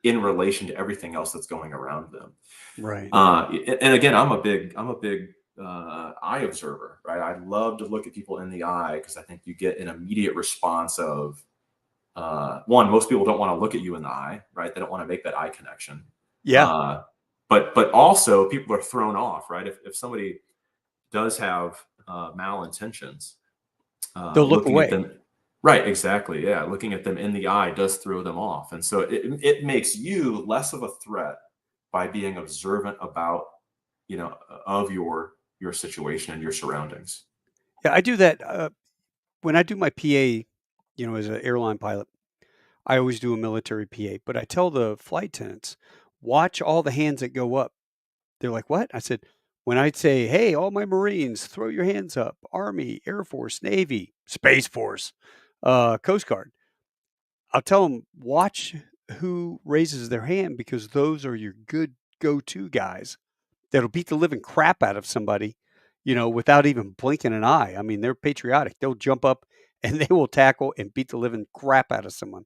in relation to everything else that's going around them. Right. And again, I'm a big eye observer, right? I love to look at people in the eye because I think you get an immediate response of one, most people don't want to look at you in the eye, right? They don't want to make that eye connection. Yeah. But also people are thrown off, right? If somebody does have malintentions, They'll look looking away. at them, right? Exactly. Yeah. Looking at them in the eye does throw them off. And so it makes you less of a threat by being observant about, of your situation and your surroundings. Yeah, I do that. when I do my PA, as an airline pilot, I always do a military PA, but I tell the flight attendants, watch all the hands that go up. They're like, what? I said, when I say, hey, all my Marines, throw your hands up, Army, Air Force, Navy, Space Force, Coast Guard, I'll tell them, watch who raises their hand because those are your good go to guys that'll beat the living crap out of somebody, without even blinking an eye. I mean, they're patriotic. They'll jump up and they will tackle and beat the living crap out of someone.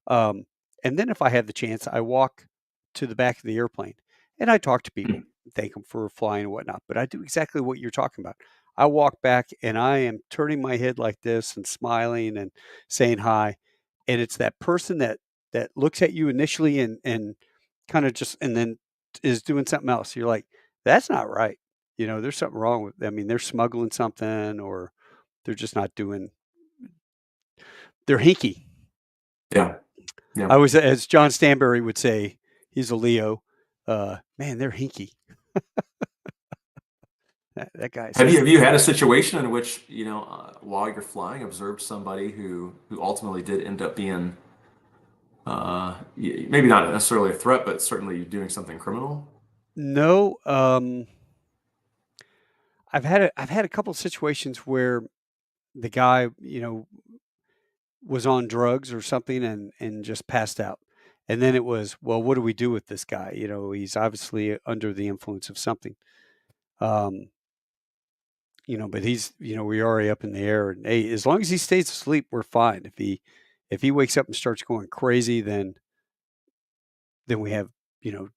Um, and then if I have the chance, I walk to the back of the airplane and I talk to people, thank them for flying and whatnot. But I do exactly what you're talking about. I walk back and I am turning my head like this and smiling and saying hi. And it's that person that looks at you initially and kind of just and then is doing something else. You're like, that's not right. There's something wrong with. I mean, they're smuggling something or they're just not doing. They're hinky. Yeah. Yeah. I was, as John Stanberry would say, he's a Leo. Man, they're hinky. That guy Have says, you had a situation in which, while you're flying, observed somebody who ultimately did end up being maybe not necessarily a threat, but certainly doing something criminal? no. I've had a couple of situations where the guy, was on drugs or something and just passed out. And then it was, well, what do we do with this guy? He's obviously under the influence of something. Um, but he's, we're already up in the air, and hey, as long as he stays asleep, we're fine. If he wakes up and starts going crazy, then we have,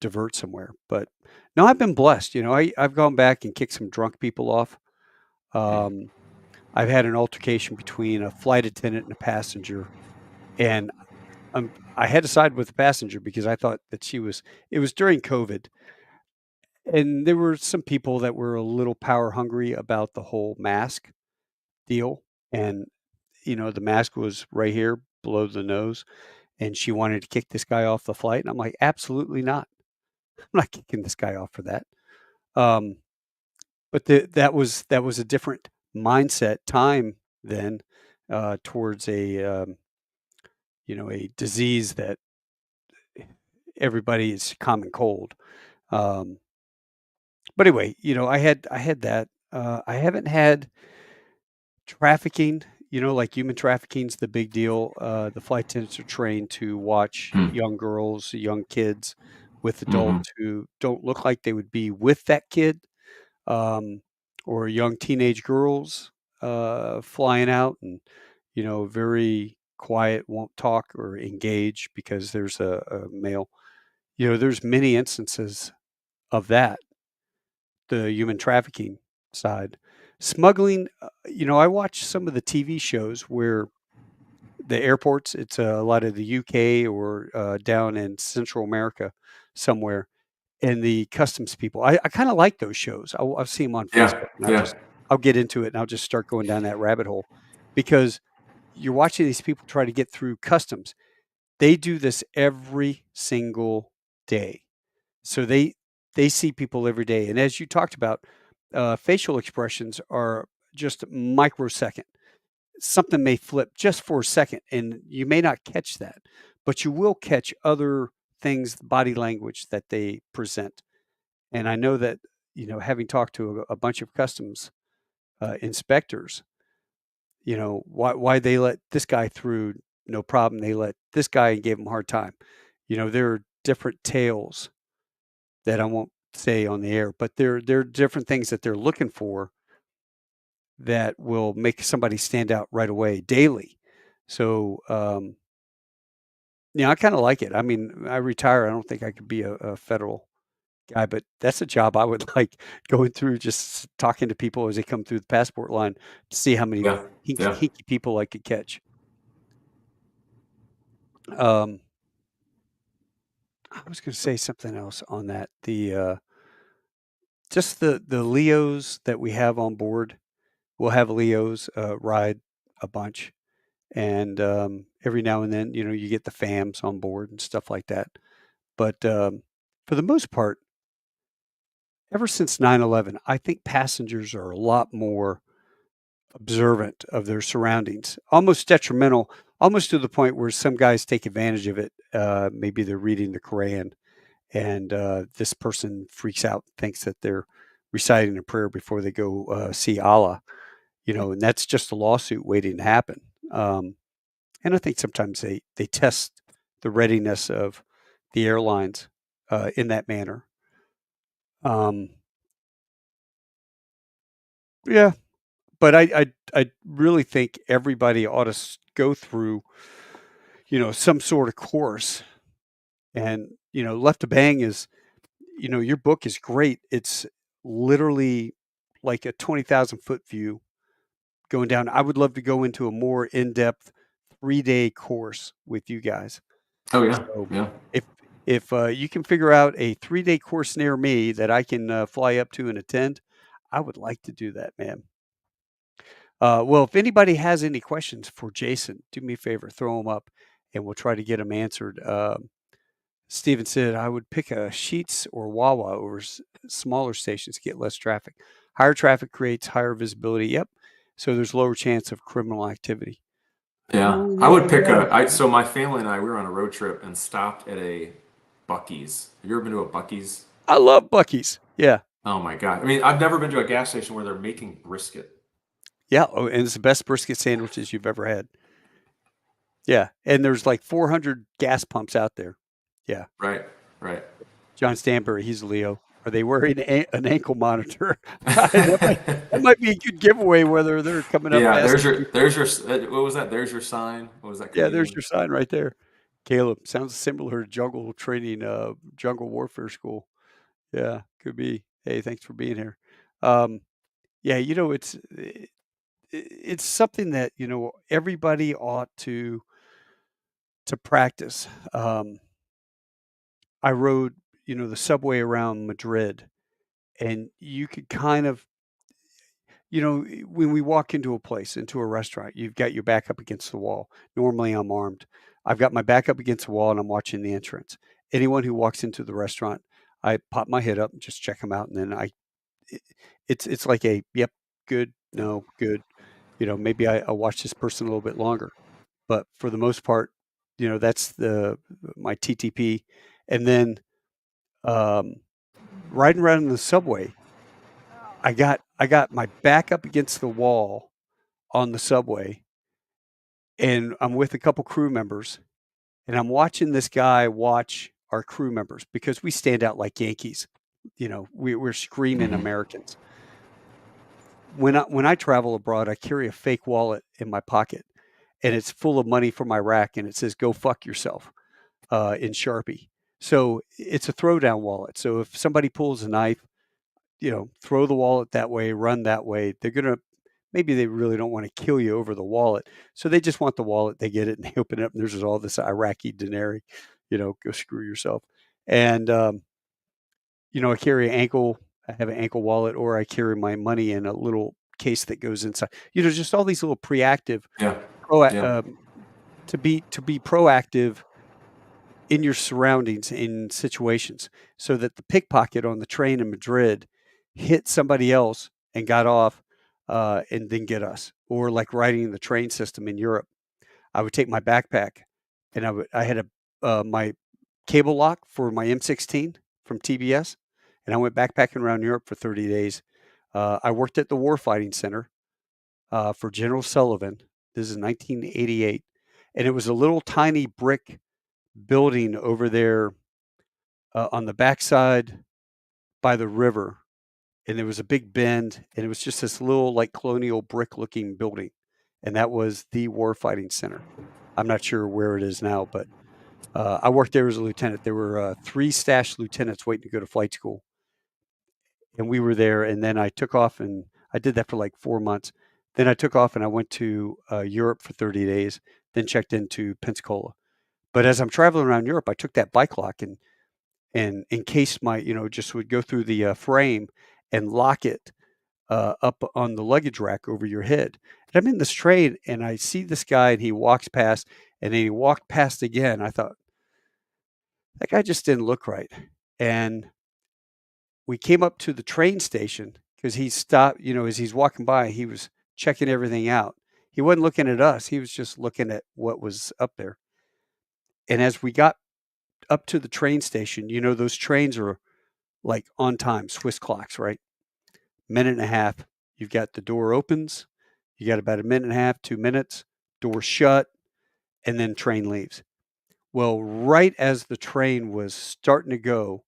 divert somewhere. But no, I've been blessed. I've gone back and kicked some drunk people off. Um, I've had an altercation between a flight attendant and a passenger, and I had to side with the passenger because I thought that it was during COVID, and there were some people that were a little power hungry about the whole mask deal. And, the mask was right here below the nose, and she wanted to kick this guy off the flight. And I'm like, absolutely not. I'm not kicking this guy off for that. Um, but that was a different mindset time then towards a disease that everybody is common cold. Um, but anyway, I had that. I haven't had trafficking. Like human trafficking's the big deal. The flight attendants are trained to watch young girls, young kids with Mm-hmm. adults who don't look like they would be with that kid, um, or young teenage girls flying out and, very quiet, won't talk or engage because there's a male. There's many instances of that, the human trafficking side. Smuggling, I watch some of the TV shows where the airports, it's a lot of the UK or down in Central America somewhere, and the customs people. I kind of like those shows. I'll see them on Yeah. Facebook, and Yeah. I'll get into it, and I'll just start going down that rabbit hole because you're watching these people try to get through customs. They do this every single day. So they see people every day, and as you talked about, facial expressions are just microsecond. Something may flip just for a second, and you may not catch that, but you will catch other things, body language that they present. And I know that, having talked to a bunch of customs inspectors, why they let this guy through, no problem. They let this guy and gave him a hard time. There are different tales that I won't say on the air, but there are different things that they're looking for that will make somebody stand out right away daily. So, I kind of like it. I mean, I retire. I don't think I could be a federal guy, but that's a job I would like, going through just talking to people as they come through the passport line to see how many Yeah. hinky, Yeah. hinky people I could catch. Um, I was going to say something else on that. Just the Leos that we have on board. We'll have Leos ride a bunch, and every now and then, you get the FAMs on board and stuff like that. But for the most part, ever since 9/11, I think passengers are a lot more observant of their surroundings, almost detrimental, almost to the point where some guys take advantage of it. Maybe they're reading the Quran, and this person freaks out, thinks that they're reciting a prayer before they go see Allah, and that's just a lawsuit waiting to happen. And I think sometimes they test the readiness of the airlines in that manner. Um, yeah, but I really think everybody ought to go through, some sort of course. And Left to Bang is, your book is great. It's literally like a 20,000-foot view going down. I would love to go into a more in-depth 3-day course with you guys. Oh yeah, So yeah, if you can figure out a 3-day course near me that I can fly up to and attend, I would like to do that, man. Well, if anybody has any questions for Jason, do me a favor, throw them up, and we'll try to get them answered. Steven said, I would pick a Sheetz or Wawa over smaller stations to get less traffic. Higher traffic creates higher visibility. Yep. So there's lower chance of criminal activity. yeah. Oh, I yeah, would pick yeah. so my family and I, we were on a road trip and stopped at a Bucky's. Have you ever been to a Bucky's? I love Buc-ee's. Yeah. Oh my God. I mean, I've never been to a gas station where they're making brisket. Yeah. Oh, and it's the best brisket sandwiches you've ever had. Yeah. And there's like 400 gas pumps out there. Yeah. Right, right. John Stanbury, he's a Leo. Are they wearing an ankle monitor? That might be a good giveaway whether they're coming up Yeah, asking you. there's your, what was that? There's your sign. What was that Yeah, there's comedian? your sign right there. Caleb, sounds similar to jungle training, jungle warfare school. Yeah, could be. Hey, thanks for being here. Um, yeah, it's something that everybody ought to practice. I rode the subway around Madrid, and you could kind of when we walk into a place, into a restaurant, you've got your back up against the wall. Normally, I'm armed. I've got my back up against the wall and I'm watching the entrance. Anyone who walks into the restaurant, I pop my head up and just check them out, and then it, it's like a yep, good, no, good. Maybe I'll watch this person a little bit longer, but for the most part, that's the my TTP. And then um, riding around in the subway, I got my back up against the wall on the subway, and I'm with a couple crew members, and I'm watching this guy watch our crew members because we stand out like Yankees. We're screaming Mhm. Americans. When I travel abroad, I carry a fake wallet in my pocket, and it's full of money from Iraq, and it says "Go fuck yourself" in Sharpie. So it's a throwdown wallet. So if somebody pulls a knife, throw the wallet that way, run that way. They're gonna maybe they really don't want to kill you over the wallet, so they just want the wallet. They get it and they open it up, and there's all this Iraqi dinar. Go screw yourself. And I carry an ankle. I have an ankle wallet, or I carry my money in a little case that goes inside. Just all these little preactive, Yeah, pro, yeah, to be proactive in your surroundings in situations, so that the pickpocket on the train in Madrid hit somebody else and got off, and then get us. Or like riding the train system in Europe, I would take my backpack, and I had my cable lock for my M16 from TBS, and I went backpacking around Europe for 30 days. I worked at the Warfighting Center for General Sullivan. This is 1988, and it was a little tiny brick building over there on the backside by the river, and there was a big bend, and it was just this little like colonial brick looking building, and that was the Warfighting Center. I'm not sure where it is now, but I worked there as a lieutenant. There were 3 stash lieutenants waiting to go to flight school, and we were there. And then I took off, and I did that for like 4 months. Then I took off and I went to Europe for 30 days. Then checked into Pensacola. But as I'm traveling around Europe, I took that bike lock and encased my, just would go through the frame and lock it up on the luggage rack over your head. And I'm in this train and I see this guy and he walks past, and then he walked past again. I thought, that guy just didn't look right. And we came up to the train station because he stopped, as he's walking by, he was checking everything out. He wasn't looking at us. He was just looking at what was up there. And as we got up to the train station, those trains are like on time, Swiss clocks, right? Minute and a half. You've got the door opens. You got about a minute and a half, 2 minutes, door shut, and then train leaves. Well, right as the train was starting to go,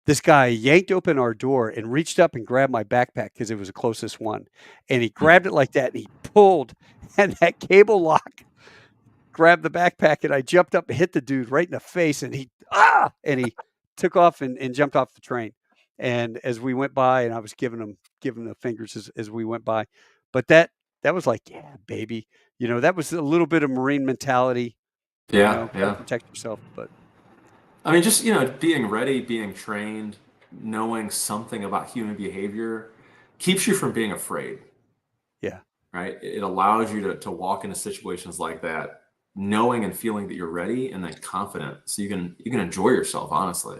this guy yanked open our door and reached up and grabbed my backpack because it was the closest one. And he grabbed it like that and he pulled, and that cable lock grabbed the backpack, and I jumped up and hit the dude right in the face, and he took off and jumped off the train. And as we went by, and I was giving him the fingers as we went by, but that was like, yeah, baby, that was a little bit of Marine mentality. Yeah, Gotta yeah. protect yourself. But I mean, just, being ready, being trained, knowing something about human behavior keeps you from being afraid, yeah, right? It allows you to walk into situations like that, knowing and feeling that you're ready and then confident, so you can enjoy yourself, honestly,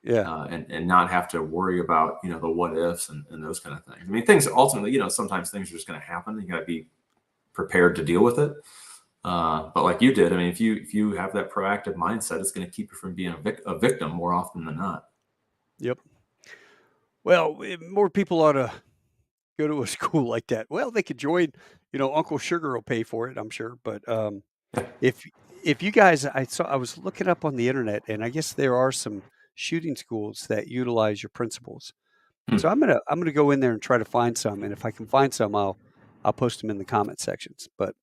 yeah, and not have to worry about, the what ifs and those kind of things. I mean, things ultimately, sometimes things are just going to happen. You got to be prepared to deal with it. But like you did, I mean, if you have that proactive mindset, it's going to keep you from being a victim more often than not. yep. Well, more people ought to go to a school like that. Well, they could join. Uncle Sugar will pay for it, I'm sure. But if you guys, I was looking up on the internet, and I guess there are some shooting schools that utilize your principles. So Hmm. I'm gonna go in there and try to find some, and if I can find some, I'll post them in the comment sections. But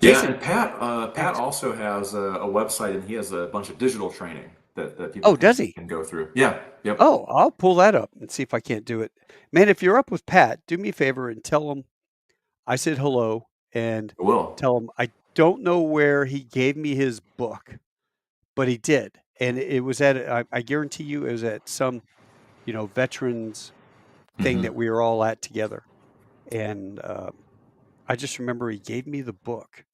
Yeah, Jason, and Pat thanks. also has a website, and he has a bunch of digital training that people Oh, can does he? can go through. Yeah, yep, Oh, I'll pull that up and see if I can't do it. Man, if you're up with Pat, do me a favor and tell him I said hello, and I will. tell him I don't know where he gave me his book, but he did. And it was I guarantee you it was at some, veterans thing that Hmm. we were all at together. And I just remember he gave me the book,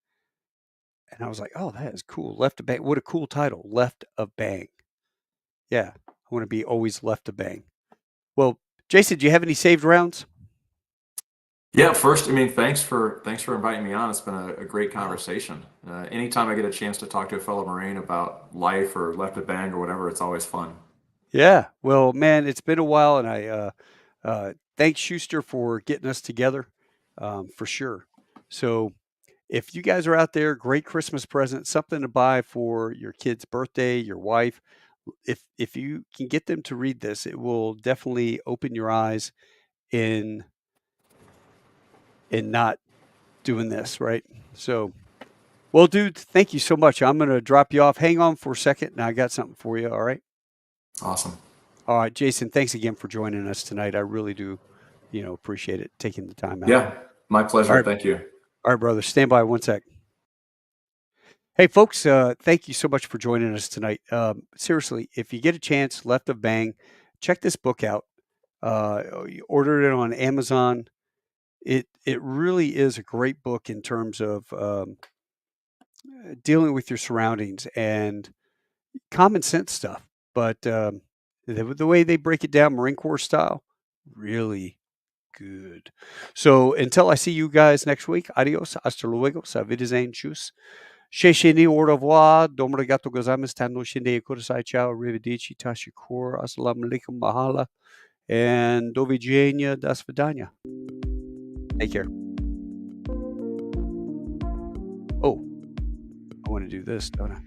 and I was like, oh, that is cool. Left of Bang. What a cool title. Left of Bang. Yeah. I want to be always left of bang. Well, Jason, do you have any saved rounds? Yeah, first, I mean, thanks for inviting me on. It's been a great Oh, conversation. Anytime I get a chance to talk to a fellow Marine about life or left of bang or whatever, it's always fun. yeah. Well, man, it's been a while, and I thanks Schuster for getting us together, for sure. So, if you guys are out there, great Christmas present, something to buy for your kid's birthday, your wife. If you can get them to read this, it will definitely open your eyes in not doing this, right? So, well, dude, thank you so much. I'm going to drop you off. Hang on for a second, and I got something for you. All right. Awesome. All right, Jason, thanks again for joining us tonight. I really do, appreciate it, taking the time out. Yeah, my All pleasure. right. Thank you. All right, brother. Stand by one sec. Hey, folks, thank you so much for joining us tonight. Seriously, if you get a chance, Left of Bang, check this book out. You order it on Amazon. It really is a great book in terms of dealing with your surroundings and common sense stuff. But the way they break it down, Marine Corps style, really good. So until I see you guys next week, adios, hasta luego, sa wiedersehen, tschüss. Shesheni, au revoir, domrigato gozamis, tano shinde kurasai, ciao, arrivederci, tashikur, assalamu alaikum, mahala, and do widzenia, das vidania. Take care. Oh, I want to do this, don't I?